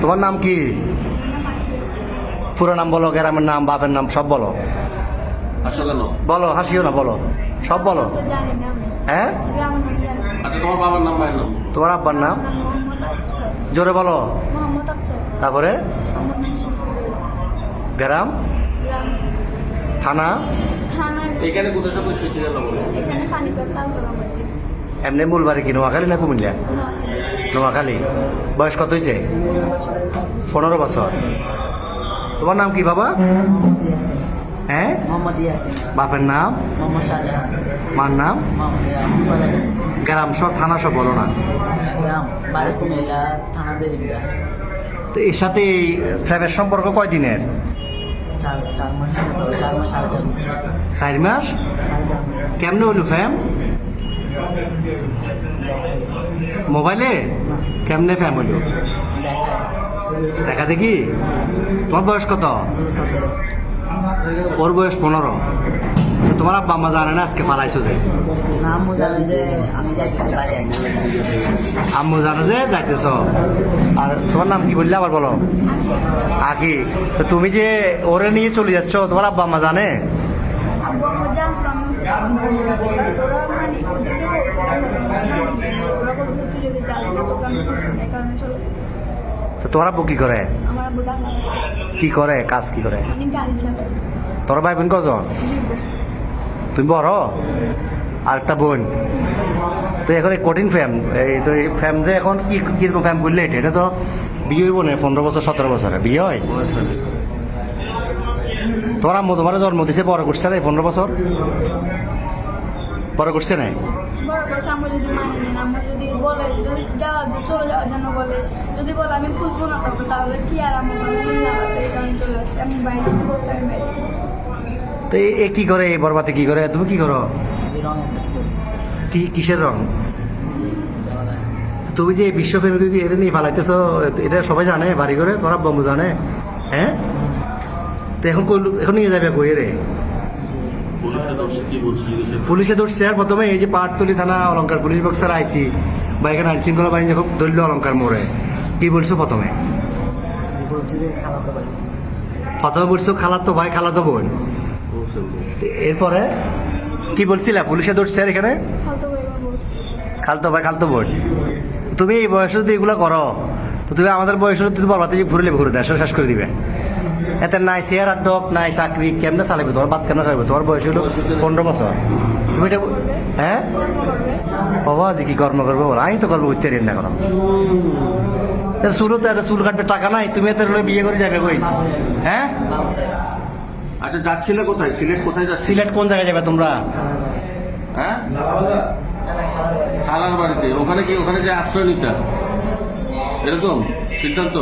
তোমার নাম কি? পুরো নাম বলো, গ্রামের নাম, বাপের নাম সব বলো। বলো, হাসিও না, বলো, সব বলো। হ্যাঁ, আচ্ছা, তোমার বাবার নাম, ভাইয়ের নাম? তোমার আব্বার নাম জোরে বলো। তারপরে গ্রাম, থানা, এখানে কোথায় থাকো? সুইটি গেল বলো। এমনি মূল বাড়ি কি নোয়াখালী না কুমিল্লা? নোয়াখালী। বয়স কত হয়েছে? 15 বছর। তোমার নাম কি বাবা? হ্যাঁ, বাপের নাম? মার নাম? গ্রাম সব, থানা সব বলো না। তো এর সাথে এই ফ্রেমের সম্পর্ক কয় দিনের? 4 মাস। কেমনে হইল ফ্যাম? মোবাইলে? কেমনে ফ্যাম হইল? দেখা দেখি। তোমার বয়স কত? ওর বয়স 15। তোমার আব্বা আম্মা জানে না আজকে ফালাইছো যে? আম্মু জানে যে যাইতেছ। আর তোমার নাম কি বললে আবার বলো? আকি। তো তুমি যে ওরে নিয়ে চলে যাচ্ছ, তোমার আব্বা আম্মা জানে? তো তোমার আব্বু কি করে? কি করে, কাজ কি করে? তোর ভাই বোন কজন? তুমি বড়? আর একটা বোন। তো এখন এই কঠিন ফ্যাম, এই তো এই ফ্যাম যে এখন কি কিরকম ফ্যাম করলে এটা তো বিয়ে হইব না 15 বছর 17 বছরে বিয়ে হয়। তোমার আম্মু তোমার জন্ম দিছে, বড় করছে না 15 বছর? বড় করছে না? তো এ কি করে, এই বরবাতে কি করে? তুমি কি করো? কি কিসের রং? তুমি যে বিশ্ব ফেমিকে এটা নিয়ে ফালাইতেছো, এটা সবাই জানে বাড়ি করে? তোমার আব্বু আম্মু জানে? হ্যাঁ। তো এখন এখন নিয়ে যাবে কই রে? পুলিশে ধরছে। আর প্রথমে এই যে পাহাড়তলি থানা অলঙ্কার পুলিশ বক্সার আইসি বা এখানে আইন শৃঙ্খলা বাহিনী যখন ধরল অলঙ্কার মোড়ে, কি বলছো প্রথমে? প্রথমে বলছো খালাতো ভাই, খালাতো বোন। এরপরে কি বলছিলে? পুলিশে ধরছে আর এখানে খালতো ভাই, খালতো বোন। তুমি এই বয়সে যদি এগুলো করো, তো তুমি আমাদের বয়সে তুমি বলবাতে যে ঘুরলে ঘুরে দেশ শেষ করে দিবে। এতে নাই চেয়ার আর ডক, নাই চাকরি, কেমনে চালাবে? তোমার বাদ কেন খাইবে? তোমার বয়স হলো 15 বছর। তুমি এটা হ্যাঁ বাবা যে কি কর্ম করবো? আমি তো কর্ম করতে না করো। চুলও তো একটা চুল কাটবে টাকা নাই, তুমি এত বিয়ে করে যাবে কই? হ্যাঁ। আচ্ছা, যাচ্ছিলে কোথায়? সিলেট কোথায় যাচ্ছিলে? সিলেট কোন জায়গায় যাবে তোমরা? হ্যাঁ, খালার বাড়িতে। ওখানে কি, ওখানে যে আশ্রয় নিতে এরকম সিদ্ধান্ত?